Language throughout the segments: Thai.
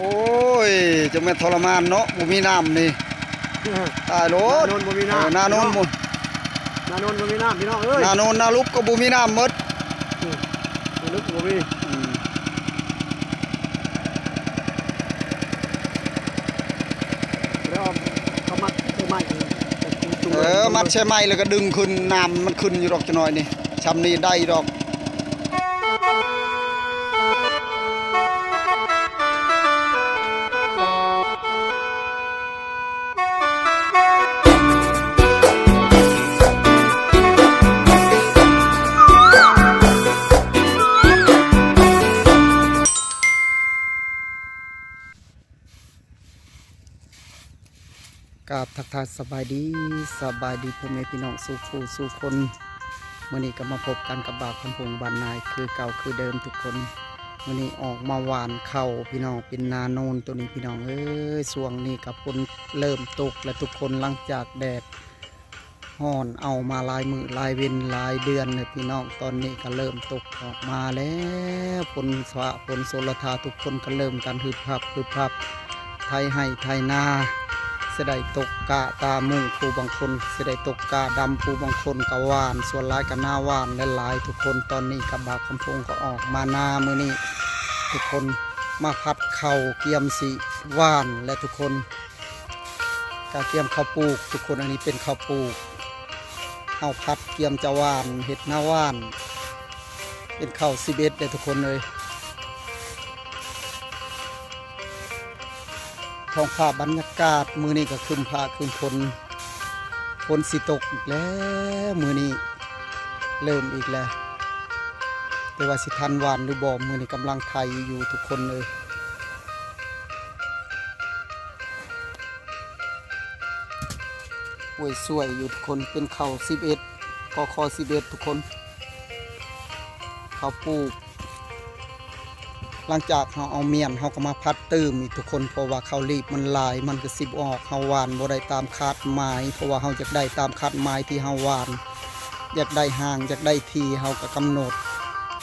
โอ้ยจะไม่ทรมานเนาะบ่มีน้ำนี่ตายโลด นาโนนบ่มีน้ำ นาโนนบ่ นาโนนบ่มีน้ำพี่น้องเอ้ย นาโนนนาลุกก็บ่มีน้ำหมด ลึกบ่มีแล้วเขามัดตัวไม้มัดใช่ไหมแล้วก็ดึงขึ้นน้ำมันขึ้นอยู่ดอกจะหน่อยนี่ชำนี้ได้ดอกกราบทักทายสบายดีพ่อแม่พี่น้องสู่ผู้สู่คนมื้อนี้ก็มาพบกันกับบ่าวคำพงบ้านนายคือเก่าคือเดิมทุกคนมื้อนี้ออกมาหวานข้าวพี่น้องเป็นนาโนนตัวนี้พี่น้องเอ้ยช่วงนี้กับฝนเริ่มตกและทุกคนหลังจากแดดฮ้อนเอามาหลายมื้อหลายเว้นหลายเดือนเลยพี่น้องตอนนี้ก็เริ่มตกออกมาแล้วฝนฟ้าฝนโซลธาทุกคนก็เริ่มกันฮึบพับไทยให้ไทยนาเสได้ตกกะตามุ่งผู้บางคนเสได้ตกกะดำผู้บางคนกะหวานส่วนหลายกะหน้าหวานและหลายทุกคนตอนนี้กับบ่าวคำพงก็ออกมาหน้ามือนี้ทุกคนมาพัดเข่าเกียมสีหวานและทุกคนกะเกียมข้าวปลูกทุกคนอันนี้เป็นข้าวปลูกเอาพัดเกียมจะหวานเห็ดหน้าหวานเป็นข้าว11เลยทุกคนเลยท้องฟ้าบรรยากาศมือนี้ก็คืมฟ้าคืมฝนสิตกอีกแล้วมือนี้เริ่มอีกแล้วแต่ว่าสิทันหวานหรือบ่มือนี้กำลังไทยอยู่ทุกคนเลยโอ้ยสวยอยู่ทุกคนเป็นข้าว11กค11ทุกคนข้าวปลูกหลังจากเราเอาเมียนเราก็มาพัดตื้มอีกทุกคนเพราะว่าเขารีบมันลายมันก็สิบออกเขาหวานบ่ได้ตามคาดหมายเพราะว่าเขาอยากได้ตามคาดหมายที่เขาหวานอยากได้ห่างอยากได้ทีเขาก็กำหนด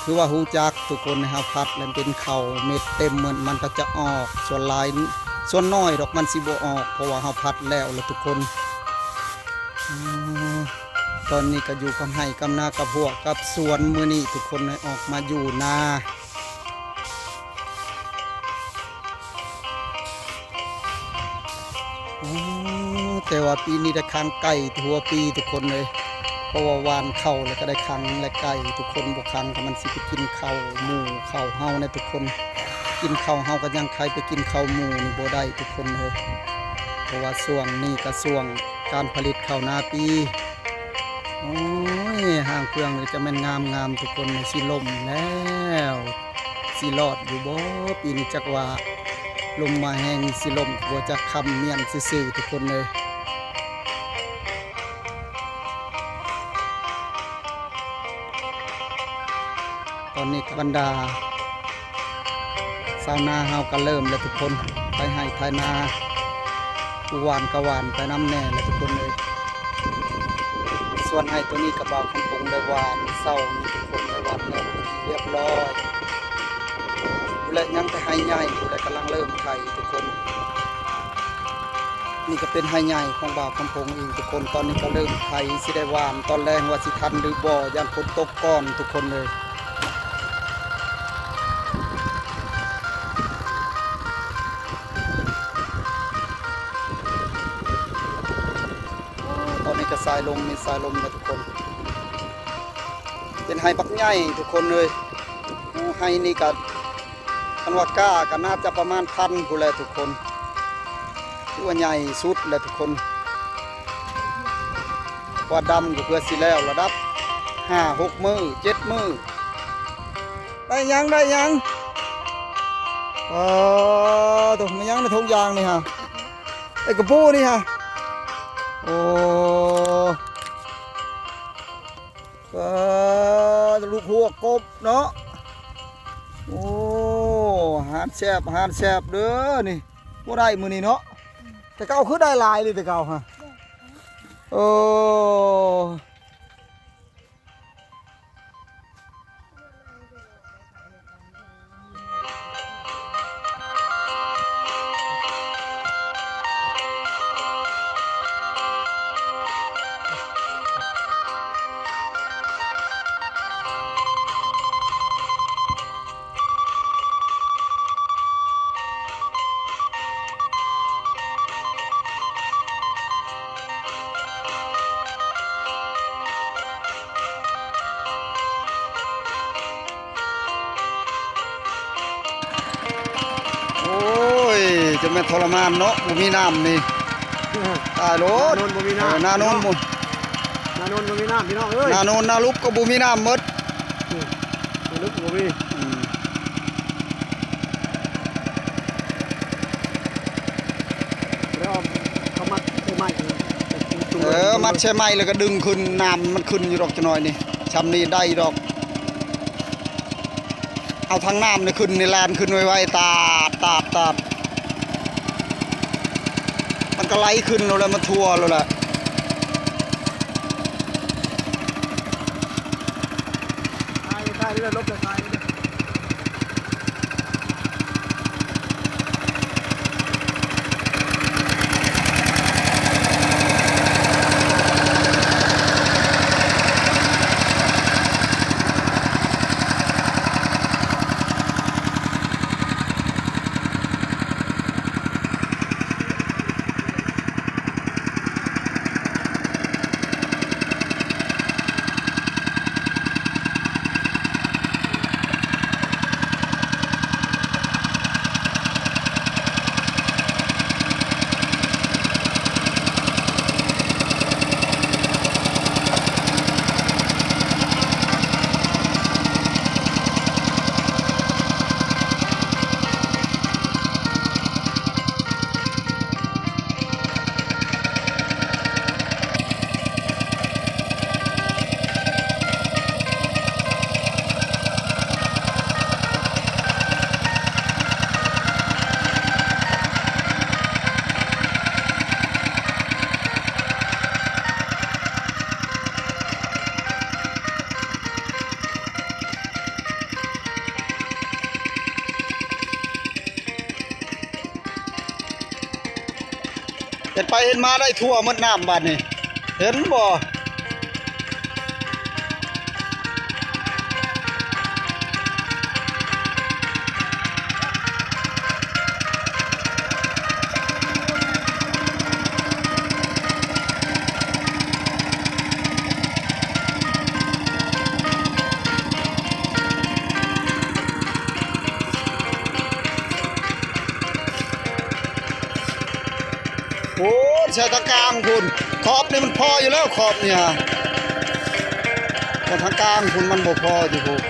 คือว่าหูจักทุกคนนะฮะพัดแล้วเป็นเขาเม็ดเต็มเหมือนมันก็จะออกส่วนลายส่วนน้อยดอกมันสิบ่ออกเพราะว่าเขาพัดแล้วทุกคนตอนนี้ก็อยู่กับไห้กับนากับพวกกับสวนมือนี้ทุกคนออกมาอยู่นาแต่ว่าปีนี้ได้ค้างไก่ทั่วปีทุกคนเลยเพราะว่าวานเข่าแล้วก็ได้ค้างและไก่ทุกคนบวกค้างก็มันสิไปกินเข่าหมูเข่าเฮาในทุกคนกินเข่าเฮาก็ยังใครไปกินเข่าหมูนี่บ่ได้ทุกคนเลยเพราะว่าช่วงนี้ก็ช่วงการผลิตข้าวนาปีโอ้ยห่างเครื่องเลยจะแม่นงามทุกคนสิลมแล้วสิรอดอยู่บ่ปีนี้จักว่าลมมาแห้งสิลมบัวจะคำเมียนซื่อๆทุกคนเลยตอนนี้บรรดาชาวนาเฮาก็เริ่มแล้วทุกคนไปให้ไถนาผู้หวานก็หวานไปน้ำแน่แล้วทุกคนเลยส่วนให้ตัวนี้กระเบาของผมได้หวานเศร้านี่ทุกคนได้หวานแล้วเรียบร้อยและยังแต่ให้ใหญ่และกำลังเริ่มไข่ทุกคนนี่ก็เป็นให้ใหญ่ของบ่าวคำพงเองทุกคนตอนนี้ก็เริ่มไข่สิได้หวานตอนแรกว่าสิทันหรือบ่ยันฝนตกก้อนทุกคนเลยตอนนี้ก็สายลมมีสายลมนะทุกคนเป็นไฮปักใหญ่ทุกคนเลยไฮนี่ก็คันว่าก้าก็น่าจะประมาณ1,000ผู้แลทุกคนตัวใหญ่สุดเลยทุกคนว่าดำก็เพื่อสิแล้วระดับ5-6 มือ7 มือได้ยังตัวมันยังในทงยางนี่ฮะไอ้กระปูนี่ฮะโอ้ลูกหัวกบเนาะโอ้หานแซ่บเด้อนี่บ่ได้มื้อนี้เนาะแต่เก่าคือได้หลายเลยแต่เก่าฮะโอ้ จะแม่นทรมานเนาะบ่มีน้ำนี่ตายโลด นนบ่มีน้ำ นาโนนบ่ นานนบ่มีน้ำพี่น้องเอ้ย นาโนนนาลุบก็บ่มีน้ำหมด ตัวลึกบ่มี แล้วเขามัดใช่ไหม มัดใช่ไหมแล้วก็ดึงขึ้นน้ำมันขึ้นอยู่ดอกจะหน่อยนี่ชำนี้ได้ดอกเอาทางน้ำนี่ขึ้นนี่แลนขึ้นไวๆตาดมันก็ไหลขึ้นแล้วมันทั่วแล้วแหละ ตายเรื่อยลบเลยตายเรื่อย เห็นไปเห็นมาได้ทั่วหมดน้ำบัดนี่เห็นบ่โอ้ใช่ทางกลางคุณขอบนี่มันพออยู่แล้วขอบเนี่ยแต่ทางกลางคุณมันบ่พออยู่คุณ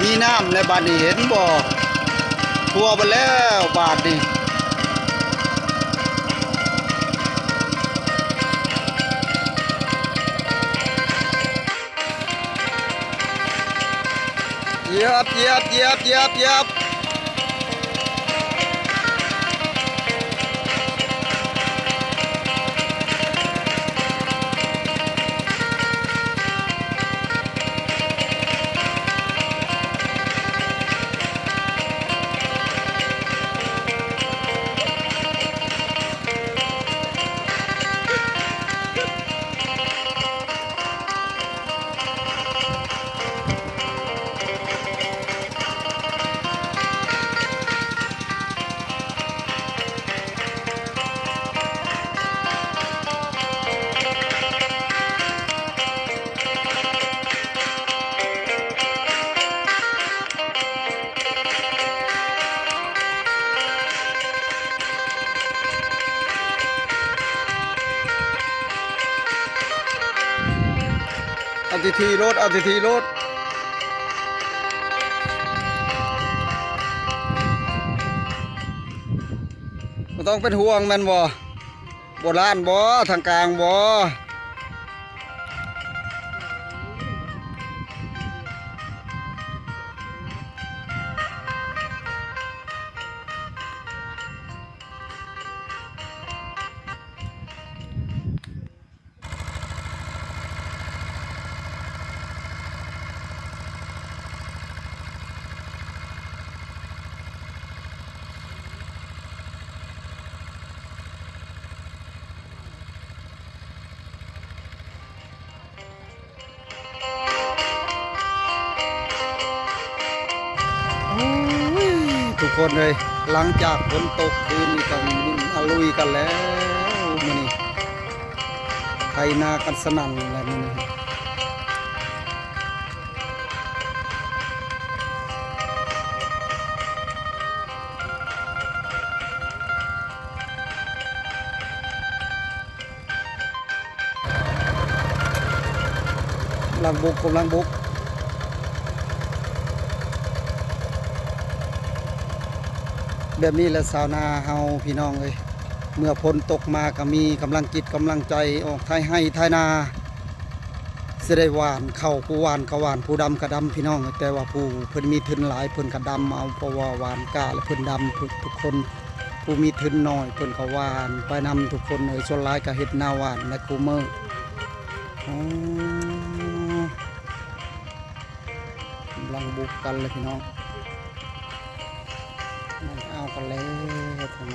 มีน้ำในบาดนี้เห็นบ่ทั่วไปแล้วบาดนี้เหยียบเอาทีรถไม่ต้องเป็นห่วงแม่นบ่โบราณบ่ทางกลางบ่ คนเลยหลังจากฝนตกคืนนี้ก็มาลุยกันแล้วมื้อนี้ไถนากันสนั่นเลยมื้อนี้กำลังบุกแบบนี้แหละชาวนาเฮาพี่น้องเอ้ยเมื่อฝนตกมาก็มีกำลังจิตกำลังใจออกไถให้ไถนาสิได้หวานเข้าผู้หวานก็หวานผู้ดำก็ดำพี่น้องแต่ว่าผู้เพิ่นมีทุนหลายเพิ่นก็ดำเอาเพราะว่าหวานกล้าและเพิ่นดำทุกคนผู้มีทุนน้อยเพิ่นก็หวานไปนำทุกคนส่วนหลายก็เฮ็ดนาหวานและคูเมอร์กำลังบุกกันเลยพี่น้องมันเอากันแล้วทำไม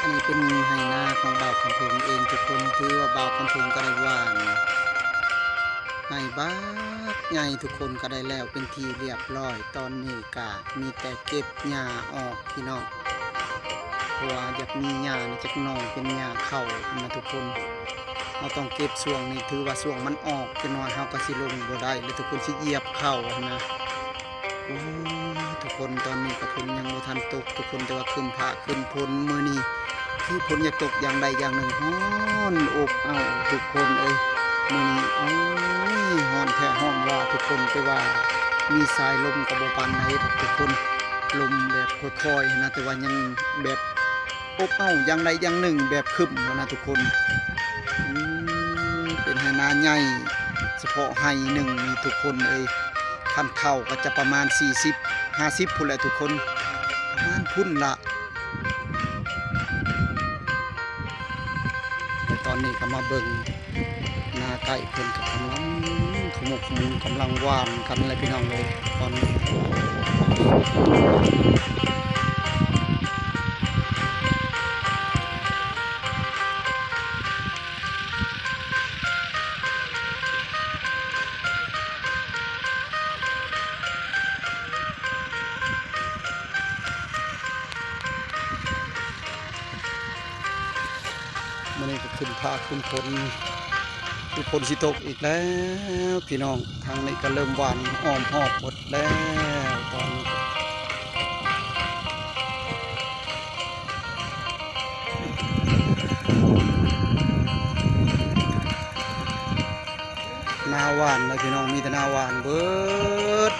อันนี้เป็นไฮนาของบ่าวคำพงเองทุกคนถือว่าบ่าวคำพงก็ได้หวานให้บ้าใหญ่ทุกคนก็ได้แล้วเป็นทีเรียบร้อยตอนนี้ก็มีแต่เก็บหญ้าออกพี่น้องเพราะว่าอยากมีหญ้านี่จักหน่อยเป็นหญ้าเข้านะทุกคนเราต้องเก็บส่วงนี้ถือว่าส่วงมันออกจะน้อยเฮาก็สิลงบ่ได้แล้วทุกคนสิเหยียบเข้านะโอ้ทุกคนตอนนี้ก็ฝนยังบ่ทันตกทุกคนแต่ว่าขึ้นผ้าขึ้นพ้นมื้อนี้คือฝนอยากตกอย่างใดอย่างหนึ่งฮ้อนอบอ้าวทุกคนเอ้ยมื้อนี้โอ้ยฮ้อนแท้ฮ้อนว่าทุกคนแต่ว่ามีสายลมก็บ่ปานใดทุกคนลมแบบค่อยๆนะแต่ว่ายังแบบอบอ้าวอย่างใดอย่างหนึ่งแบบครึ้มนะทุกคนเป็นไหนาใหญ่เฉพาะไหหนึ่งมีทุกคนเอ้ยคันเข้าก็จะประมาณ40-50พุ่นแหละทุกคนประมาณพุ่นละตอนนี้ก็มาเบิ่งนาไก่เพิ่นกับกำลังขมุกขมุนกำลังหวานกันเลยพี่น้องเลยตอนนี้มันนี่ก็ขึ้นพาขึ้นฝนคือฝนสิตกอีกแล้วพี่น้องทางนี้ก็เริ่มหวานอ้อมหอบหมดแล้วตอนนี้นาหวานเลยพี่น้องมีแต่นาหวานเบิด